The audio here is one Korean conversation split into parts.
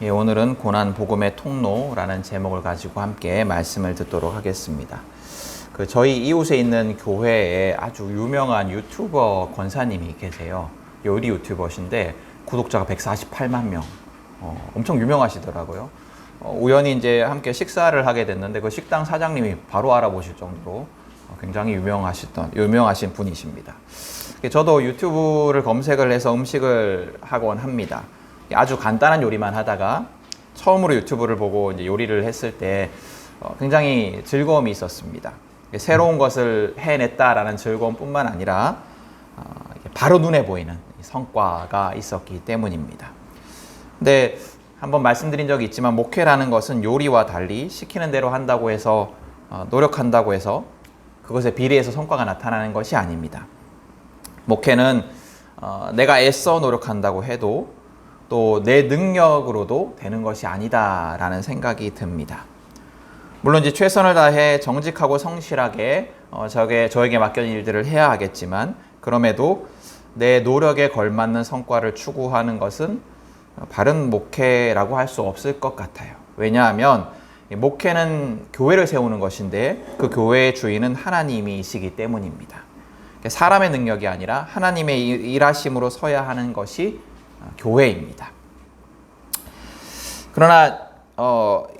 예, 오늘은 고난 복음의 통로라는 제목을 가지고 함께 말씀을 듣도록 하겠습니다. 저희 이웃에 있는 교회에 아주 유명한 유튜버 권사님이 계세요. 요리 유튜버신데 구독자가 148만 명. 엄청 유명하시더라고요. 우연히 이제 함께 식사를 하게 됐는데 그 식당 사장님이 바로 알아보실 정도로 굉장히 유명하신 분이십니다. 저도 유튜브를 검색을 해서 음식을 하곤 합니다. 아주 간단한 요리만 하다가 처음으로 유튜브를 보고 이제 요리를 했을 때 굉장히 즐거움이 있었습니다. 새로운 것을 해냈다라는 즐거움뿐만 아니라 바로 눈에 보이는 성과가 있었기 때문입니다. 근데 한번 말씀드린 적이 있지만 목회라는 것은 요리와 달리 시키는 대로 한다고 해서 노력한다고 해서 그것에 비례해서 성과가 나타나는 것이 아닙니다. 목회는 내가 애써 노력한다고 해도 또 내 능력으로도 되는 것이 아니다라는 생각이 듭니다. 물론 이제 최선을 다해 정직하고 성실하게 저에게 맡겨진 일들을 해야 하겠지만 그럼에도 내 노력에 걸맞는 성과를 추구하는 것은 바른 목회라고 할 수 없을 것 같아요. 왜냐하면 목회는 교회를 세우는 것인데 그 교회의 주인은 하나님이시기 때문입니다. 사람의 능력이 아니라 하나님의 일하심으로 서야 하는 것이 교회입니다. 그러나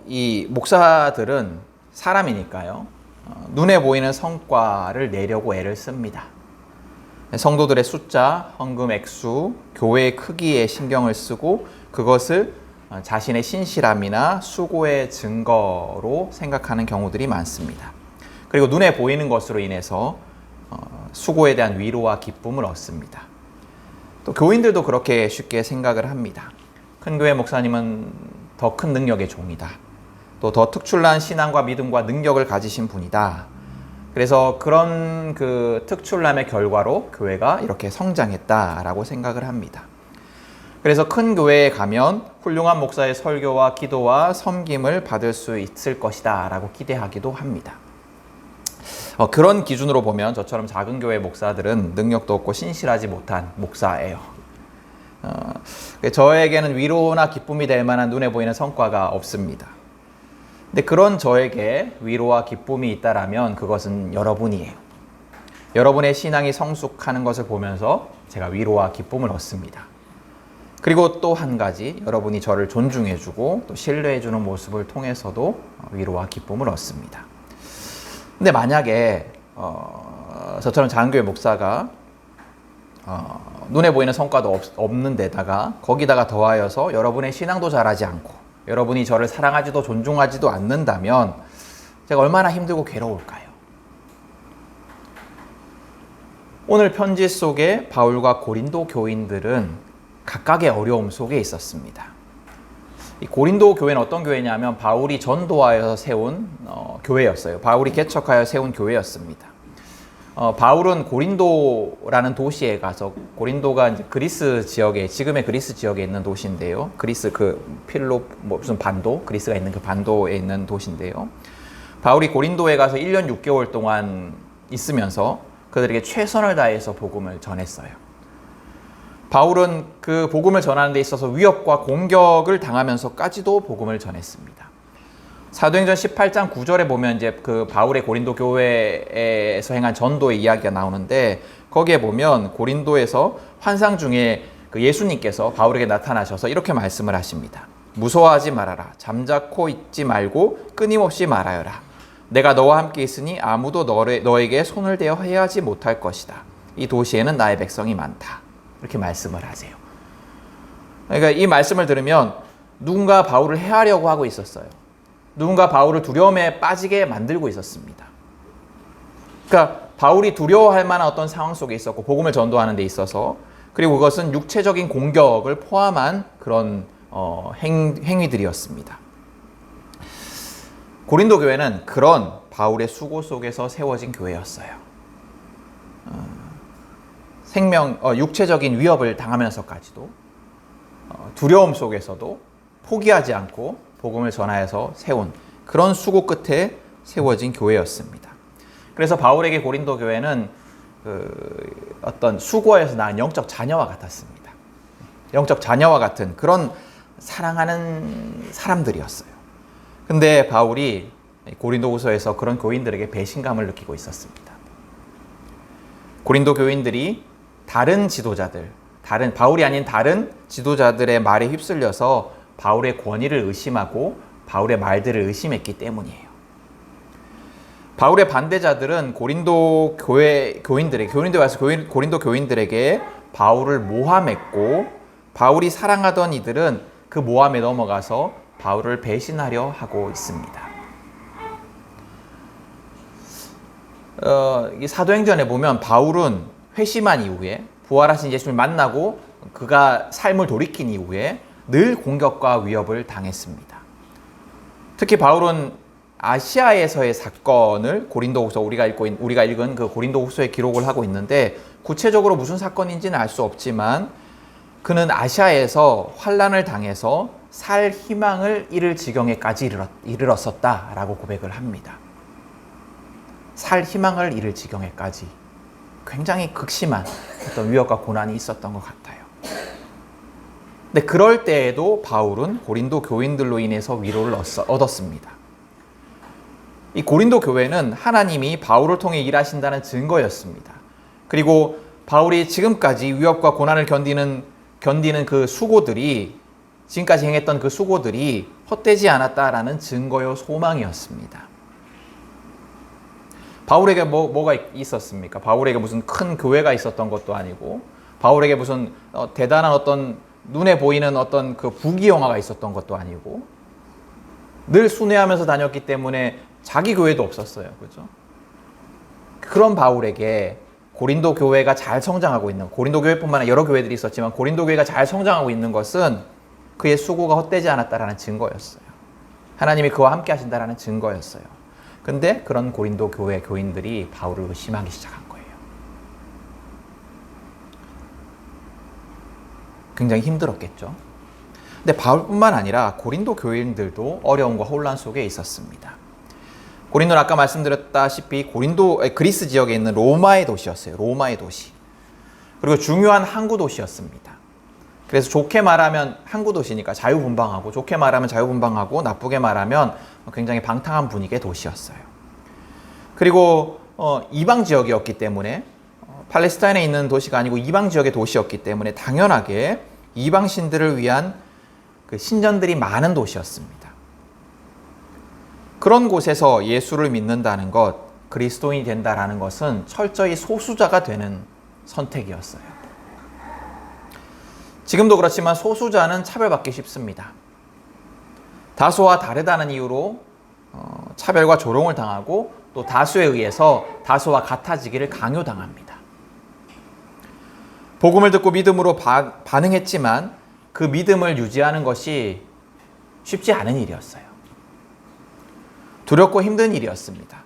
이 목사들은 사람이니까요. 눈에 보이는 성과를 내려고 애를 씁니다. 성도들의 숫자, 헌금 액수, 교회의 크기에 신경을 쓰고 그것을 자신의 신실함이나 수고의 증거로 생각하는 경우들이 많습니다. 그리고 눈에 보이는 것으로 인해서 수고에 대한 위로와 기쁨을 얻습니다. 또 교인들도 그렇게 쉽게 생각을 합니다. 큰 교회 목사님은 더 큰 능력의 종이다. 또 더 특출난 신앙과 믿음과 능력을 가지신 분이다. 그래서 그런 그 특출남의 결과로 교회가 이렇게 성장했다라고 생각을 합니다. 그래서 큰 교회에 가면 훌륭한 목사의 설교와 기도와 섬김을 받을 수 있을 것이다 라고 기대하기도 합니다. 그런 기준으로 보면 저처럼 작은 교회 목사들은 능력도 없고 신실하지 못한 목사예요. 저에게는 위로나 기쁨이 될 만한 눈에 보이는 성과가 없습니다. 근데 그런 저에게 위로와 기쁨이 있다라면 그것은 여러분이에요. 여러분의 신앙이 성숙하는 것을 보면서 제가 위로와 기쁨을 얻습니다. 그리고 또 한 가지, 여러분이 저를 존중해주고 또 신뢰해주는 모습을 통해서도 위로와 기쁨을 얻습니다. 근데 만약에 저처럼 작은교회 목사가 눈에 보이는 성과도 없는 데다가 거기다가 더하여서 여러분의 신앙도 잘하지 않고 여러분이 저를 사랑하지도 존중하지도 않는다면 제가 얼마나 힘들고 괴로울까요? 오늘 편지 속에 바울과 고린도 교인들은 각각의 어려움 속에 있었습니다. 이 고린도 교회는 어떤 교회냐면 바울이 전도하여 세운 교회였어요. 바울이 개척하여 세운 교회였습니다. 바울은 고린도라는 도시에 가서 고린도가 이제 그리스 지역에 지금의 그리스 지역에 있는 도시인데요. 그리스 무슨 반도 그리스가 있는 그 반도에 있는 도시인데요. 바울이 고린도에 가서 1년 6개월 동안 있으면서 그들에게 최선을 다해서 복음을 전했어요. 바울은 그 복음을 전하는 데 있어서 위협과 공격을 당하면서까지도 복음을 전했습니다. 사도행전 18장 9절에 보면 이제 그 바울의 고린도 교회에서 행한 전도의 이야기가 나오는데 거기에 보면 고린도에서 환상 중에 그 예수님께서 바울에게 나타나셔서 이렇게 말씀을 하십니다. 무서워하지 말아라. 잠자코 있지 말고 끊임없이 말하여라. 내가 너와 함께 있으니 아무도 너에게 손을 대어 해하지 못할 것이다. 이 도시에는 나의 백성이 많다. 이렇게 말씀을 하세요. 그러니까 이 말씀을 들으면 누군가 바울을 해하려고 하고 있었어요. 누군가 바울을 두려움에 빠지게 만들고 있었습니다. 그러니까 바울이 두려워할 만한 어떤 상황 속에 있었고 복음을 전도하는 데 있어서 그리고 그것은 육체적인 공격을 포함한 그런 행위들이었습니다. 고린도 교회는 그런 바울의 수고 속에서 세워진 교회였어요. 육체적인 위협을 당하면서까지도 두려움 속에서도 포기하지 않고 복음을 전하여서 세운 그런 수고 끝에 세워진 교회였습니다. 그래서 바울에게 고린도 교회는 어떤 수고에서 낳은 영적 자녀와 같았습니다. 영적 자녀와 같은 그런 사랑하는 사람들이었어요. 근데 바울이 고린도후서에서 그런 교인들에게 배신감을 느끼고 있었습니다. 고린도 교인들이 다른 지도자들, 바울이 아닌 다른 지도자들의 말에 휩쓸려서 바울의 권위를 의심하고 바울의 말들을 의심했기 때문이에요. 바울의 반대자들은 고린도 교인들에게 바울을 모함했고, 바울이 사랑하던 이들은 그 모함에 넘어가서 바울을 배신하려 하고 있습니다. 이 사도행전에 보면 바울은 회심한 이후에, 부활하신 예수님을 만나고 그가 삶을 돌이킨 이후에 늘 공격과 위협을 당했습니다. 특히 바울은 아시아에서의 사건을 고린도후서 우리가 읽은 그 고린도후서에 기록을 하고 있는데, 구체적으로 무슨 사건인지는 알 수 없지만 그는 아시아에서 환난을 당해서 살 희망을 잃을 지경에까지 이르렀었다라고 고백을 합니다. 살 희망을 잃을 지경에까지 굉장히 극심한 어떤 위협과 고난이 있었던 것 같아요. 근데 그럴 때에도 바울은 고린도 교인들로 인해서 위로를 얻었습니다. 이 고린도 교회는 하나님이 바울을 통해 일하신다는 증거였습니다. 그리고 바울이 지금까지 위협과 고난을 견디는 그 수고들이, 지금까지 행했던 그 수고들이 헛되지 않았다라는 증거요 소망이었습니다. 바울에게 뭐가 있었습니까? 바울에게 무슨 큰 교회가 있었던 것도 아니고, 바울에게 무슨 대단한 어떤 눈에 보이는 어떤 그 부귀영화가 있었던 것도 아니고, 늘 순회하면서 다녔기 때문에 자기 교회도 없었어요. 그죠? 그런 바울에게 고린도 교회가 잘 성장하고 있는, 고린도 교회뿐만 아니라 여러 교회들이 있었지만 고린도 교회가 잘 성장하고 있는 것은 그의 수고가 헛되지 않았다라는 증거였어요. 하나님이 그와 함께 하신다라는 증거였어요. 근데 그런 고린도 교회 교인들이 바울을 의심하기 시작한 거예요. 굉장히 힘들었겠죠. 근데 바울뿐만 아니라 고린도 교인들도 어려움과 혼란 속에 있었습니다. 고린도는 아까 말씀드렸다시피 그리스 지역에 있는 로마의 도시였어요. 로마의 도시. 그리고 중요한 항구 도시였습니다. 그래서 좋게 말하면 항구 도시니까 자유분방하고, 좋게 말하면 자유분방하고, 나쁘게 말하면 굉장히 방탕한 분위기의 도시였어요. 그리고 이방 지역이었기 때문에, 팔레스타인에 있는 도시가 아니고 이방 지역의 도시였기 때문에 당연하게 이방 신들을 위한 그 신전들이 많은 도시였습니다. 그런 곳에서 예수를 믿는다는 것, 그리스도인이 된다라는 것은 철저히 소수자가 되는 선택이었어요. 지금도 그렇지만 소수자는 차별받기 쉽습니다. 다수와 다르다는 이유로 차별과 조롱을 당하고, 또 다수에 의해서 다수와 같아지기를 강요당합니다. 복음을 듣고 믿음으로 반응했지만 그 믿음을 유지하는 것이 쉽지 않은 일이었어요. 두렵고 힘든 일이었습니다.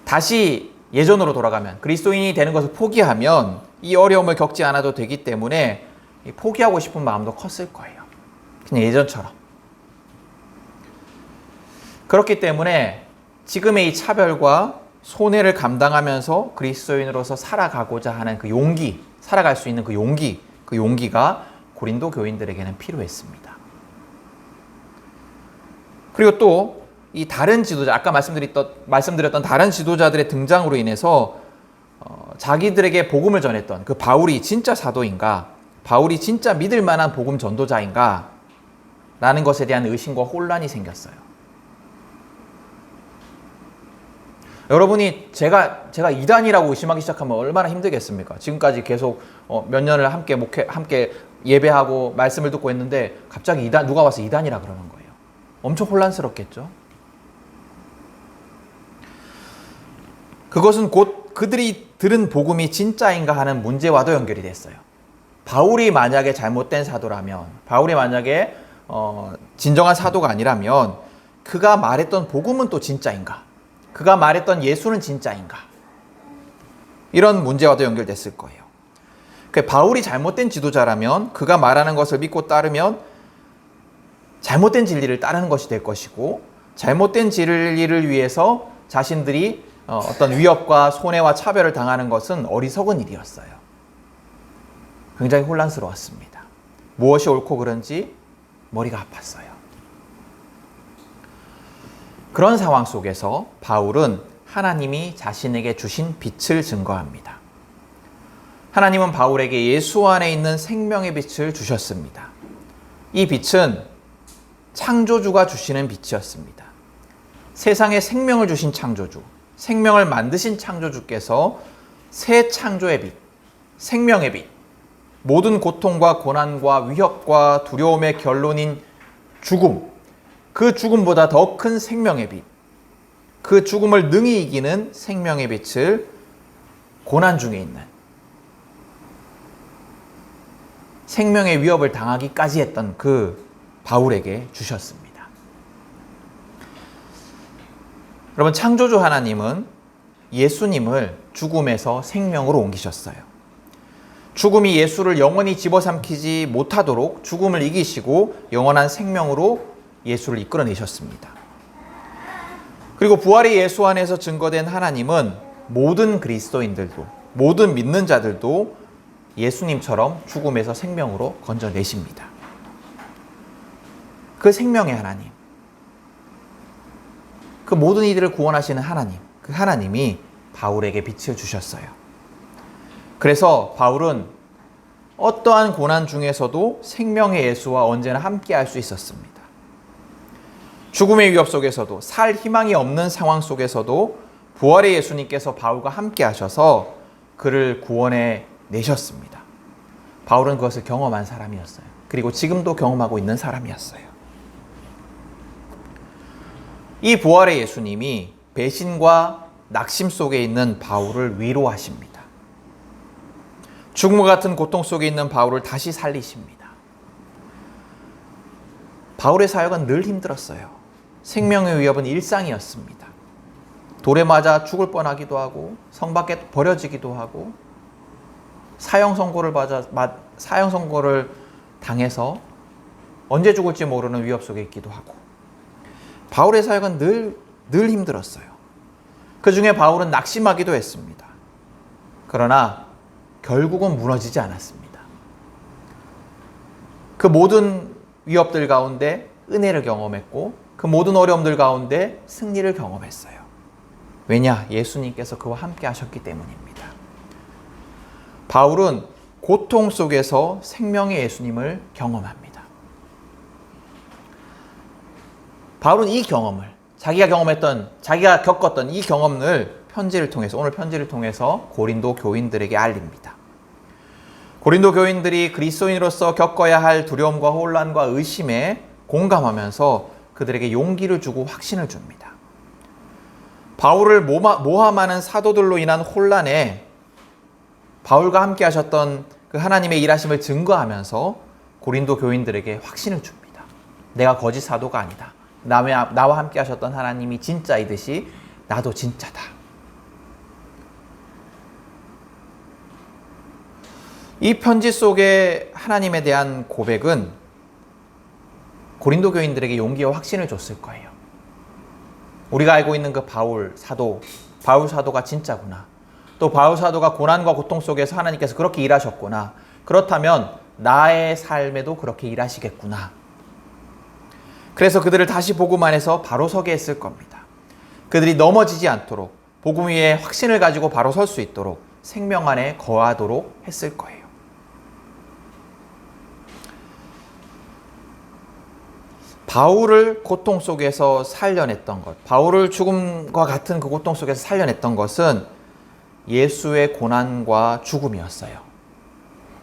다시 예전으로 돌아가면, 그리스도인이 되는 것을 포기하면 이 어려움을 겪지 않아도 되기 때문에 포기하고 싶은 마음도 컸을 거예요. 그냥 예전처럼. 그렇기 때문에 지금의 이 차별과 손해를 감당하면서 그리스도인으로서 살아가고자 하는 그 용기, 살아갈 수 있는 그 용기가 고린도 교인들에게는 필요했습니다. 그리고 또 이 다른 지도자, 아까 말씀드렸던 다른 지도자들의 등장으로 인해서 자기들에게 복음을 전했던 그 바울이 진짜 사도인가, 바울이 진짜 믿을 만한 복음 전도자인가 라는 것에 대한 의심과 혼란이 생겼어요. 여러분이 제가 이단이라고 의심하기 시작하면 얼마나 힘들겠습니까? 지금까지 계속 몇 년을 함께 예배하고 말씀을 듣고 했는데 갑자기 누가 와서 이단이라 그러는 거예요. 엄청 혼란스럽겠죠? 그것은 곧 그들이 들은 복음이 진짜인가 하는 문제와도 연결이 됐어요. 바울이 만약에 잘못된 사도라면, 바울이 만약에 진정한 사도가 아니라면 그가 말했던 복음은 또 진짜인가? 그가 말했던 예수는 진짜인가? 이런 문제와도 연결됐을 거예요. 바울이 잘못된 지도자라면 그가 말하는 것을 믿고 따르면 잘못된 진리를 따르는 것이 될 것이고, 잘못된 진리를 위해서 자신들이 어떤 위협과 손해와 차별을 당하는 것은 어리석은 일이었어요. 굉장히 혼란스러웠습니다. 무엇이 옳고 그른지 머리가 아팠어요. 그런 상황 속에서 바울은 하나님이 자신에게 주신 빛을 증거합니다. 하나님은 바울에게 예수 안에 있는 생명의 빛을 주셨습니다. 이 빛은 창조주가 주시는 빛이었습니다. 세상에 생명을 주신 창조주, 생명을 만드신 창조주께서 새 창조의 빛, 생명의 빛, 모든 고통과 고난과 위협과 두려움의 결론인 죽음, 그 죽음보다 더 큰 생명의 빛, 그 죽음을 능히 이기는 생명의 빛을 고난 중에 있는, 생명의 위협을 당하기까지 했던 그 바울에게 주셨습니다. 여러분, 창조주 하나님은 예수님을 죽음에서 생명으로 옮기셨어요. 죽음이 예수를 영원히 집어삼키지 못하도록 죽음을 이기시고 영원한 생명으로 예수를 이끌어내셨습니다. 그리고 부활의 예수 안에서 증거된 하나님은 모든 그리스도인들도, 모든 믿는 자들도 예수님처럼 죽음에서 생명으로 건져내십니다. 그 생명의 하나님, 그 모든 이들을 구원하시는 하나님, 그 하나님이 바울에게 빛을 주셨어요. 그래서 바울은 어떠한 고난 중에서도 생명의 예수와 언제나 함께 할 수 있었습니다. 죽음의 위협 속에서도, 살 희망이 없는 상황 속에서도 부활의 예수님께서 바울과 함께 하셔서 그를 구원해 내셨습니다. 바울은 그것을 경험한 사람이었어요. 그리고 지금도 경험하고 있는 사람이었어요. 이 부활의 예수님이 배신과 낙심 속에 있는 바울을 위로하십니다. 죽음과 같은 고통 속에 있는 바울을 다시 살리십니다. 바울의 사역은 늘 힘들었어요. 생명의 위협은 일상이었습니다. 돌에 맞아 죽을 뻔하기도 하고, 성 밖에 버려지기도 하고, 사형 선고를 당해서 언제 죽을지 모르는 위협 속에 있기도 하고, 바울의 사역은 늘 힘들었어요. 그 중에 바울은 낙심하기도 했습니다. 그러나 결국은 무너지지 않았습니다. 그 모든 위협들 가운데 은혜를 경험했고, 그 모든 어려움들 가운데 승리를 경험했어요. 왜냐? 예수님께서 그와 함께 하셨기 때문입니다. 바울은 고통 속에서 생명의 예수님을 경험합니다. 바울은 이 경험을, 자기가 겪었던 이 경험을 오늘 편지를 통해서 고린도 교인들에게 알립니다. 고린도 교인들이 그리스도인으로서 겪어야 할 두려움과 혼란과 의심에 공감하면서 그들에게 용기를 주고 확신을 줍니다. 바울을 모함하는 사도들로 인한 혼란에 바울과 함께 하셨던 그 하나님의 일하심을 증거하면서 고린도 교인들에게 확신을 줍니다. 내가 거짓 사도가 아니다. 나와 함께 하셨던 하나님이 진짜이듯이 나도 진짜다. 이 편지 속에 하나님에 대한 고백은 고린도 교인들에게 용기와 확신을 줬을 거예요. 우리가 알고 있는 그 바울 사도가 진짜구나. 또 바울 사도가 고난과 고통 속에서 하나님께서 그렇게 일하셨구나. 그렇다면 나의 삶에도 그렇게 일하시겠구나. 그래서 그들을 다시 복음 안에서 바로 서게 했을 겁니다. 그들이 넘어지지 않도록, 복음 위에 확신을 가지고 바로 설 수 있도록 생명 안에 거하도록 했을 거예요. 바울을 고통 속에서 살려냈던 것, 바울을 죽음과 같은 그 고통 속에서 살려냈던 것은 예수의 고난과 죽음이었어요.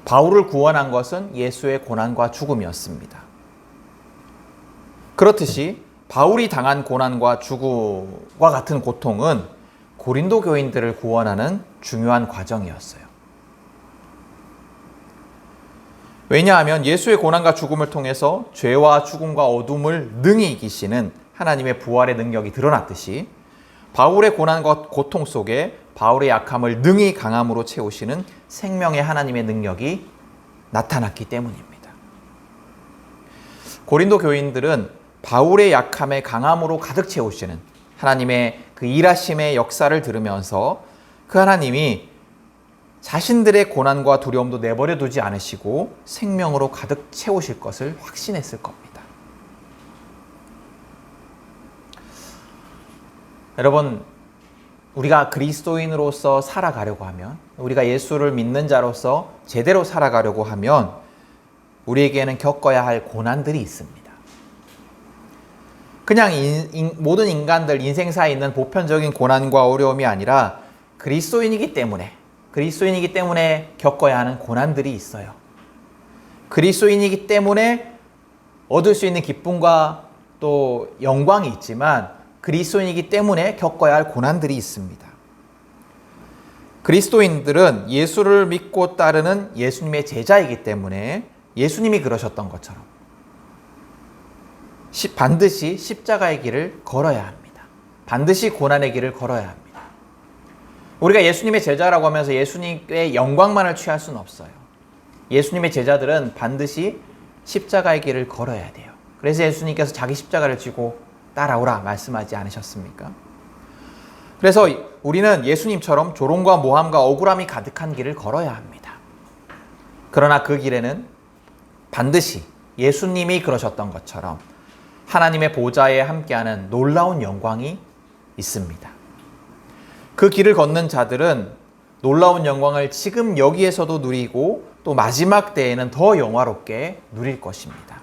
바울을 구원한 것은 예수의 고난과 죽음이었습니다. 그렇듯이 바울이 당한 고난과 죽음과 같은 고통은 고린도 교인들을 구원하는 중요한 과정이었어요. 왜냐하면 예수의 고난과 죽음을 통해서 죄와 죽음과 어둠을 능히 이기시는 하나님의 부활의 능력이 드러났듯이 바울의 고난과 고통 속에 바울의 약함을 능히 강함으로 채우시는 생명의 하나님의 능력이 나타났기 때문입니다. 고린도 교인들은 바울의 약함에 강함으로 가득 채우시는 하나님의 그 일하심의 역사를 들으면서 그 하나님이 자신들의 고난과 두려움도 내버려 두지 않으시고 생명으로 가득 채우실 것을 확신했을 겁니다. 여러분, 우리가 그리스도인으로서 살아가려고 하면, 우리가 예수를 믿는 자로서 제대로 살아가려고 하면 우리에게는 겪어야 할 고난들이 있습니다. 그냥 모든 인간들 인생사에 있는 보편적인 고난과 어려움이 아니라 그리스도인이기 때문에 겪어야 하는 고난들이 있어요. 그리스도인이기 때문에 얻을 수 있는 기쁨과 또 영광이 있지만 그리스도인이기 때문에 겪어야 할 고난들이 있습니다. 그리스도인들은 예수를 믿고 따르는 예수님의 제자이기 때문에 예수님이 그러셨던 것처럼 반드시 십자가의 길을 걸어야 합니다. 반드시 고난의 길을 걸어야 합니다. 우리가 예수님의 제자라고 하면서 예수님의 영광만을 취할 수는 없어요. 예수님의 제자들은 반드시 십자가의 길을 걸어야 돼요. 그래서 예수님께서 자기 십자가를 지고 따라오라 말씀하지 않으셨습니까? 그래서 우리는 예수님처럼 조롱과 모함과 억울함이 가득한 길을 걸어야 합니다. 그러나 그 길에는 반드시 예수님이 그러셨던 것처럼 하나님의 보좌에 함께하는 놀라운 영광이 있습니다. 그 길을 걷는 자들은 놀라운 영광을 지금 여기에서도 누리고 또 마지막 때에는 더 영화롭게 누릴 것입니다.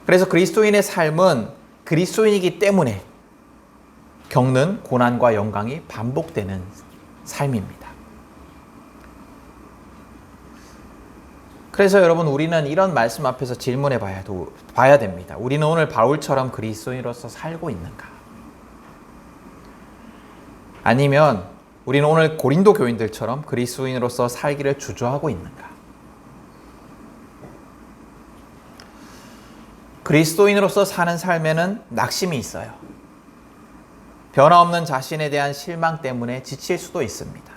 그래서 그리스도인의 삶은 그리스도인이기 때문에 겪는 고난과 영광이 반복되는 삶입니다. 그래서 여러분, 우리는 이런 말씀 앞에서 질문해 봐야 됩니다. 우리는 오늘 바울처럼 그리스도인으로서 살고 있는가? 아니면 우리는 오늘 고린도 교인들처럼 그리스도인으로서 살기를 주저하고 있는가? 그리스도인으로서 사는 삶에는 낙심이 있어요. 변화없는 자신에 대한 실망 때문에 지칠 수도 있습니다.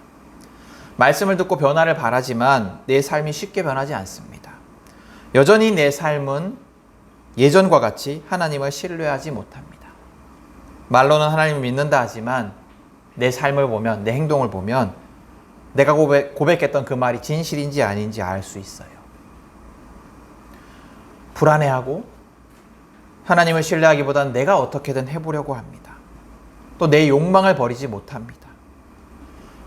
말씀을 듣고 변화를 바라지만 내 삶이 쉽게 변하지 않습니다. 여전히 내 삶은 예전과 같이 하나님을 신뢰하지 못합니다. 말로는 하나님을 믿는다 하지만 내 삶을 보면, 내 행동을 보면 내가 고백했던 그 말이 진실인지 아닌지 알 수 있어요. 불안해하고 하나님을 신뢰하기보다는 내가 어떻게든 해보려고 합니다. 또 내 욕망을 버리지 못합니다.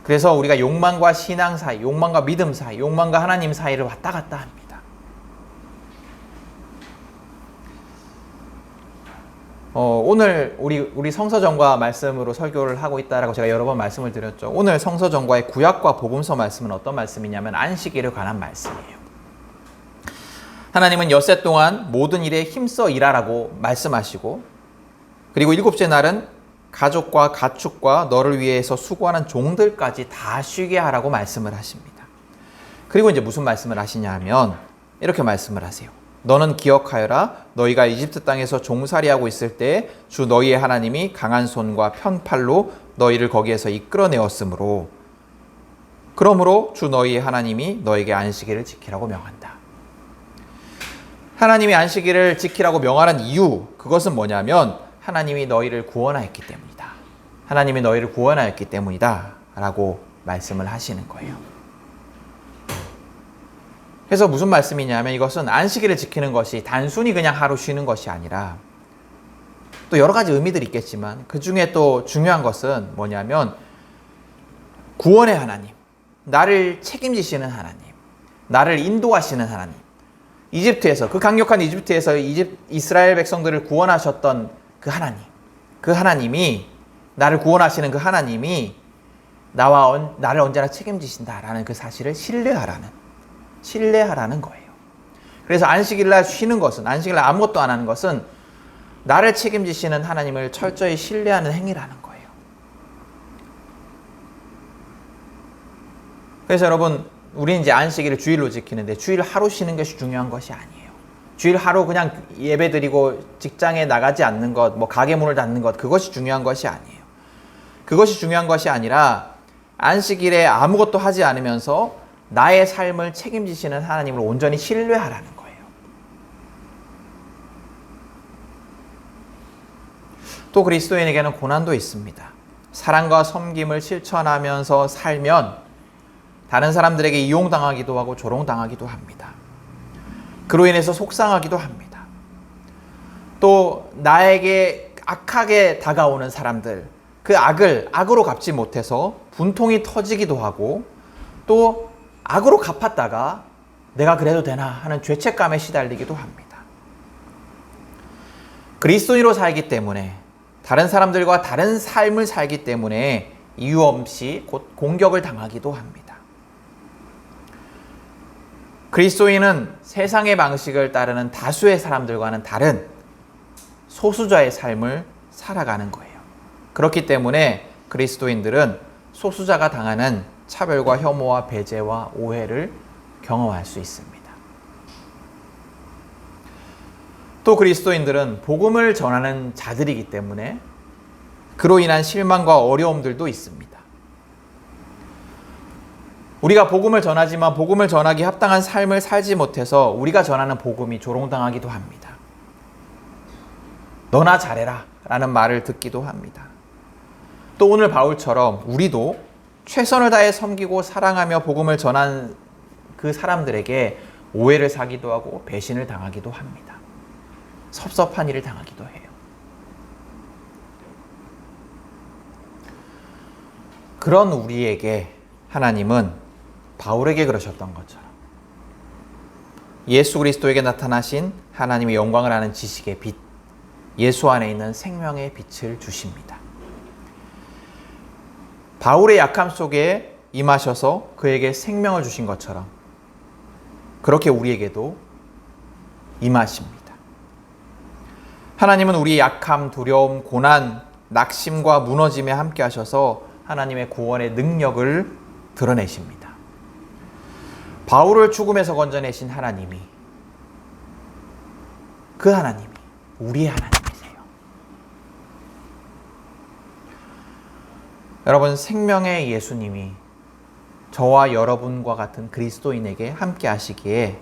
그래서 우리가 욕망과 신앙 사이, 욕망과 믿음 사이, 욕망과 하나님 사이를 왔다 갔다 합니다. 오늘 우리 성서정과 말씀으로 설교를 하고 있다라고 제가 여러 번 말씀을 드렸죠. 오늘 성서정과의 구약과 복음서 말씀은 어떤 말씀이냐면 안식일에 관한 말씀이에요. 하나님은 엿새 동안 모든 일에 힘써 일하라고 말씀하시고, 그리고 일곱째 날은 가족과 가축과 너를 위해서 수고하는 종들까지 다 쉬게 하라고 말씀을 하십니다. 그리고 이제 무슨 말씀을 하시냐 하면 이렇게 말씀을 하세요. 너는 기억하여라. 너희가 이집트 땅에서 종살이하고 있을 때 주 너희의 하나님이 강한 손과 편팔로 너희를 거기에서 이끌어내었으므로, 그러므로 주 너희의 하나님이 너에게 안식일을 지키라고 명한다. 하나님이 안식일을 지키라고 명하는 이유, 그것은 뭐냐면 하나님이 너희를 구원하였기 때문이다. 하나님이 너희를 구원하였기 때문이다 라고 말씀을 하시는 거예요. 그래서 무슨 말씀이냐면 이것은 안식일을 지키는 것이 단순히 그냥 하루 쉬는 것이 아니라 또 여러 가지 의미들이 있겠지만 그 중에 또 중요한 것은 뭐냐면 구원의 하나님, 나를 책임지시는 하나님, 나를 인도하시는 하나님, 이집트에서, 그 강력한 이집트에서 이스라엘 백성들을 구원하셨던 그 하나님, 그 하나님이, 나를 구원하시는 그 하나님이 나를 언제나 책임지신다라는 그 사실을 신뢰하라는 거예요. 그래서 안식일날 쉬는 것은, 안식일날 아무것도 안 하는 것은 나를 책임지시는 하나님을 철저히 신뢰하는 행위라는 거예요. 그래서 여러분, 우리는 이제 안식일을 주일로 지키는데 주일 하루 쉬는 것이 중요한 것이 아니에요. 주일 하루 그냥 예배 드리고 직장에 나가지 않는 것, 뭐 가게 문을 닫는 것, 그것이 중요한 것이 아니에요. 그것이 중요한 것이 아니라 안식일에 아무것도 하지 않으면서 나의 삶을 책임지시는 하나님을 온전히 신뢰하라는 거예요. 또 그리스도인에게는 고난도 있습니다. 사랑과 섬김을 실천하면서 살면 다른 사람들에게 이용당하기도 하고 조롱당하기도 합니다. 그로 인해서 속상하기도 합니다. 또 나에게 악하게 다가오는 사람들, 그 악을 악으로 갚지 못해서 분통이 터지기도 하고, 또 악으로 갚았다가 내가 그래도 되나 하는 죄책감에 시달리기도 합니다. 그리스도인으로 살기 때문에, 다른 사람들과 다른 삶을 살기 때문에 이유 없이 곧 공격을 당하기도 합니다. 그리스도인은 세상의 방식을 따르는 다수의 사람들과는 다른 소수자의 삶을 살아가는 거예요. 그렇기 때문에 그리스도인들은 소수자가 당하는 차별과 혐오와 배제와 오해를 경험할 수 있습니다. 또 그리스도인들은 복음을 전하는 자들이기 때문에 그로 인한 실망과 어려움들도 있습니다. 우리가 복음을 전하지만 복음을 전하기 합당한 삶을 살지 못해서 우리가 전하는 복음이 조롱당하기도 합니다. 너나 잘해라 라는 말을 듣기도 합니다. 또 오늘 바울처럼 우리도 최선을 다해 섬기고 사랑하며 복음을 전한 그 사람들에게 오해를 사기도 하고 배신을 당하기도 합니다. 섭섭한 일을 당하기도 해요. 그런 우리에게 하나님은 바울에게 그러셨던 것처럼 예수 그리스도에게 나타나신 하나님의 영광을 아는 지식의 빛, 예수 안에 있는 생명의 빛을 주십니다. 바울의 약함 속에 임하셔서 그에게 생명을 주신 것처럼 그렇게 우리에게도 임하십니다. 하나님은 우리의 약함, 두려움, 고난, 낙심과 무너짐에 함께 하셔서 하나님의 구원의 능력을 드러내십니다. 바울을 죽음에서 건져내신 하나님이, 그 하나님이 우리의 하나님이세요. 여러분, 생명의 예수님이 저와 여러분과 같은 그리스도인에게 함께 하시기에,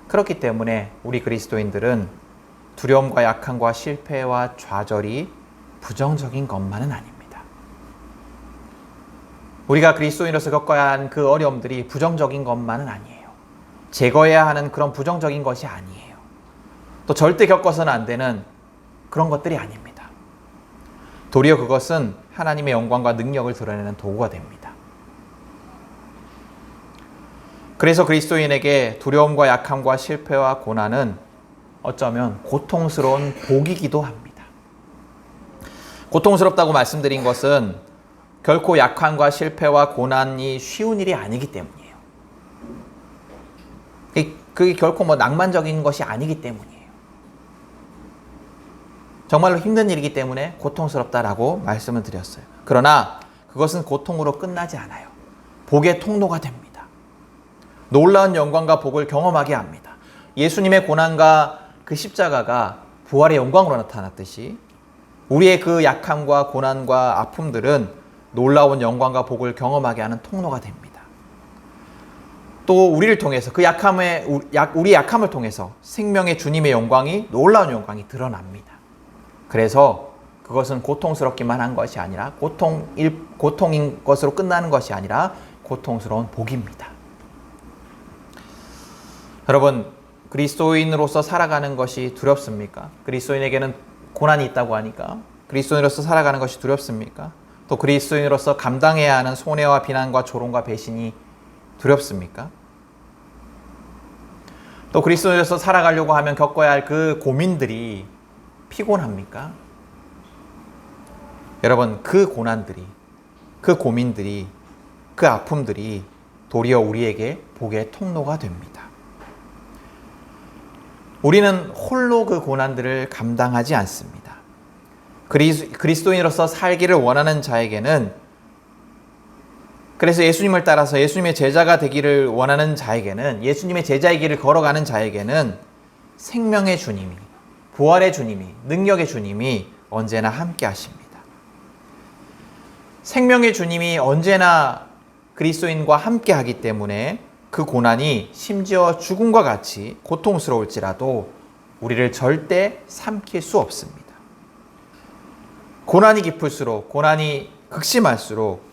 그렇기 때문에 우리 그리스도인들은 두려움과 약함과 실패와 좌절이 부정적인 것만은 아닙니다. 우리가 그리스도인으로서 겪어야 하는 그 어려움들이 부정적인 것만은 아니에요. 제거해야 하는 그런 부정적인 것이 아니에요. 또 절대 겪어서는 안 되는 그런 것들이 아닙니다. 도리어 그것은 하나님의 영광과 능력을 드러내는 도구가 됩니다. 그래서 그리스도인에게 두려움과 약함과 실패와 고난은 어쩌면 고통스러운 복이기도 합니다. 고통스럽다고 말씀드린 것은 결코 약함과 실패와 고난이 쉬운 일이 아니기 때문이에요. 그게 결코 낭만적인 것이 아니기 때문이에요. 정말로 힘든 일이기 때문에 고통스럽다라고 말씀을 드렸어요. 그러나 그것은 고통으로 끝나지 않아요. 복의 통로가 됩니다. 놀라운 영광과 복을 경험하게 합니다. 예수님의 고난과 그 십자가가 부활의 영광으로 나타났듯이 우리의 그 약함과 고난과 아픔들은 놀라운 영광과 복을 경험하게 하는 통로가 됩니다. 또 우리를 통해서 우리 약함을 통해서 생명의 주님의 영광이, 놀라운 영광이 드러납니다. 그래서 그것은 고통스럽기만 한 것이 아니라 고통인 것으로 끝나는 것이 아니라 고통스러운 복입니다. 여러분, 그리스도인으로서 살아가는 것이 두렵습니까? 그리스도인에게는 고난이 있다고 하니까 그리스도인으로서 살아가는 것이 두렵습니까? 또 그리스도인으로서 감당해야 하는 손해와 비난과 조롱과 배신이 두렵습니까? 또 그리스도인으로서 살아가려고 하면 겪어야 할 그 고민들이 피곤합니까? 여러분, 그 고난들이, 그 고민들이, 그 아픔들이 도리어 우리에게 복의 통로가 됩니다. 우리는 홀로 그 고난들을 감당하지 않습니다. 그리스도인으로서 살기를 원하는 자에게는, 그래서 예수님을 따라서 예수님의 제자가 되기를 원하는 자에게는, 예수님의 제자의 길을 걸어가는 자에게는 생명의 주님이, 부활의 주님이, 능력의 주님이 언제나 함께 하십니다. 생명의 주님이 언제나 그리스도인과 함께 하기 때문에 그 고난이 심지어 죽음과 같이 고통스러울지라도 우리를 절대 삼킬 수 없습니다. 고난이 깊을수록, 고난이 극심할수록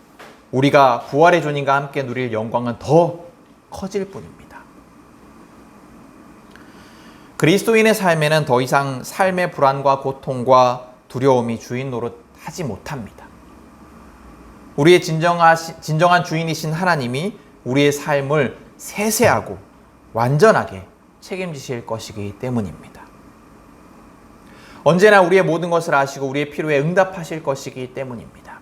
우리가 부활의 주님과 함께 누릴 영광은 더 커질 뿐입니다. 그리스도인의 삶에는 더 이상 삶의 불안과 고통과 두려움이 주인 노릇 하지 못합니다. 우리의 진정한 주인이신 하나님이 우리의 삶을 세세하고 완전하게 책임지실 것이기 때문입니다. 언제나 우리의 모든 것을 아시고 우리의 필요에 응답하실 것이기 때문입니다.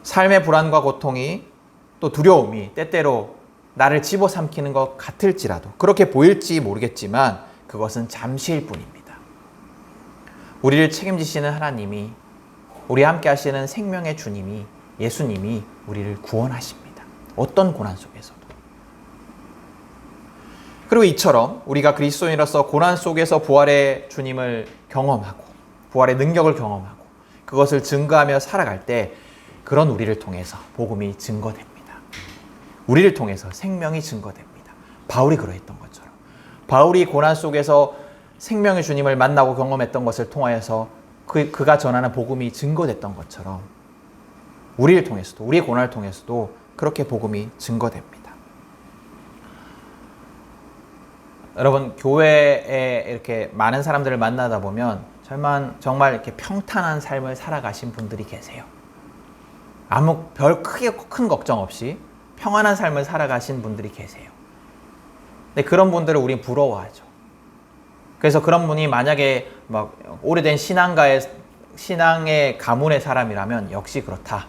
삶의 불안과 고통이 또 두려움이 때때로 나를 집어삼키는 것 같을지라도 그렇게 보일지 모르겠지만 그것은 잠시일 뿐입니다. 우리를 책임지시는 하나님이 우리와 함께 하시는 생명의 주님이 예수님이 우리를 구원하십니다. 어떤 고난 속에서도. 그리고 이처럼 우리가 그리스도인으로서 고난 속에서 부활의 주님을 경험하고 부활의 능력을 경험하고 그것을 증거하며 살아갈 때 그런 우리를 통해서 복음이 증거됩니다. 우리를 통해서 생명이 증거됩니다. 바울이 그러했던 것처럼 바울이 고난 속에서 생명의 주님을 만나고 경험했던 것을 통하여서 그가 전하는 복음이 증거됐던 것처럼 우리를 통해서도 우리의 고난을 통해서도 그렇게 복음이 증거됩니다. 여러분 교회에 이렇게 많은 사람들을 만나다 보면 정말 이렇게 평탄한 삶을 살아가신 분들이 계세요. 아무 별 크게 큰 걱정 없이 평안한 삶을 살아가신 분들이 계세요. 근데 그런 분들을 우린 부러워하죠. 그래서 그런 분이 만약에 막 오래된 신앙의 가문의 사람이라면 역시 그렇다.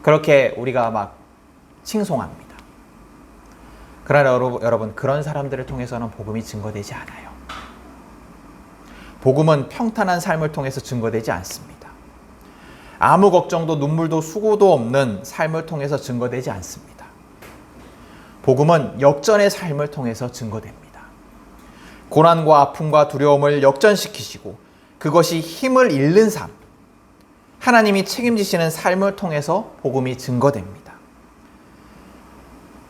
그렇게 우리가 막 칭송합니다. 그러나 여러분 그런 사람들을 통해서는 복음이 증거되지 않아요. 복음은 평탄한 삶을 통해서 증거되지 않습니다. 아무 걱정도 눈물도 수고도 없는 삶을 통해서 증거되지 않습니다. 복음은 역전의 삶을 통해서 증거됩니다. 고난과 아픔과 두려움을 역전시키시고 그것이 힘을 잃는 삶, 하나님이 책임지시는 삶을 통해서 복음이 증거됩니다.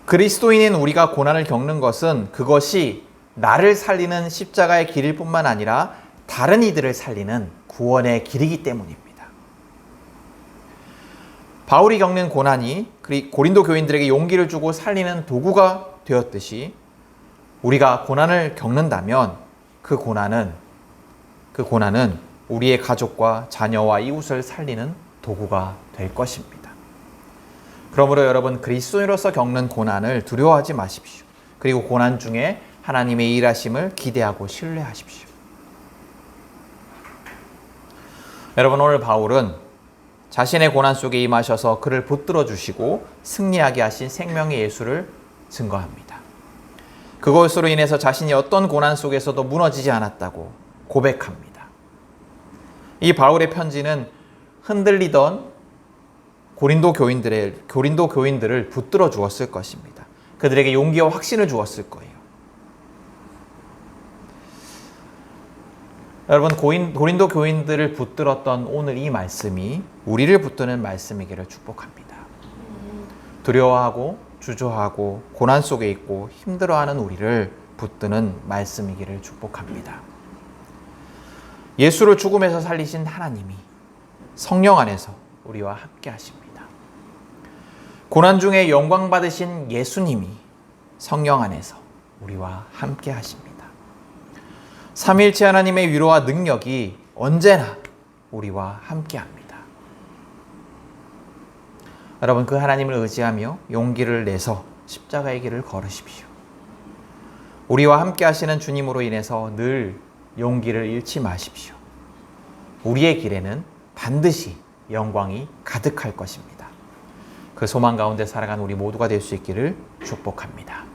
그리스도인인 우리가 고난을 겪는 것은 그것이 나를 살리는 십자가의 길일 뿐만 아니라 다른 이들을 살리는 구원의 길이기 때문입니다. 바울이 겪는 고난이 고린도 교인들에게 용기를 주고 살리는 도구가 되었듯이 우리가 고난을 겪는다면 그 고난은 우리의 가족과 자녀와 이웃을 살리는 도구가 될 것입니다. 그러므로 여러분 그리스도인으로서 겪는 고난을 두려워하지 마십시오. 그리고 고난 중에 하나님의 일하심을 기대하고 신뢰하십시오. 여러분 오늘 바울은 자신의 고난 속에 임하셔서 그를 붙들어 주시고 승리하게 하신 생명의 예수를 증거합니다. 그것으로 인해서 자신이 어떤 고난 속에서도 무너지지 않았다고 고백합니다. 이 바울의 편지는 흔들리던 고린도 교인들을 붙들어 주었을 것입니다. 그들에게 용기와 확신을 주었을 거예요. 여러분 고린도 교인들을 붙들었던 오늘 이 말씀이 우리를 붙드는 말씀이기를 축복합니다. 두려워하고 주저하고 고난 속에 있고 힘들어하는 우리를 붙드는 말씀이기를 축복합니다. 예수를 죽음에서 살리신 하나님이 성령 안에서 우리와 함께 하십니다. 고난 중에 영광 받으신 예수님이 성령 안에서 우리와 함께 하십니다. 삼위일체 하나님의 위로와 능력이 언제나 우리와 함께 합니다. 여러분 그 하나님을 의지하며 용기를 내서 십자가의 길을 걸으십시오. 우리와 함께 하시는 주님으로 인해서 늘 용기를 잃지 마십시오. 우리의 길에는 반드시 영광이 가득할 것입니다. 그 소망 가운데 살아가는 우리 모두가 될 수 있기를 축복합니다.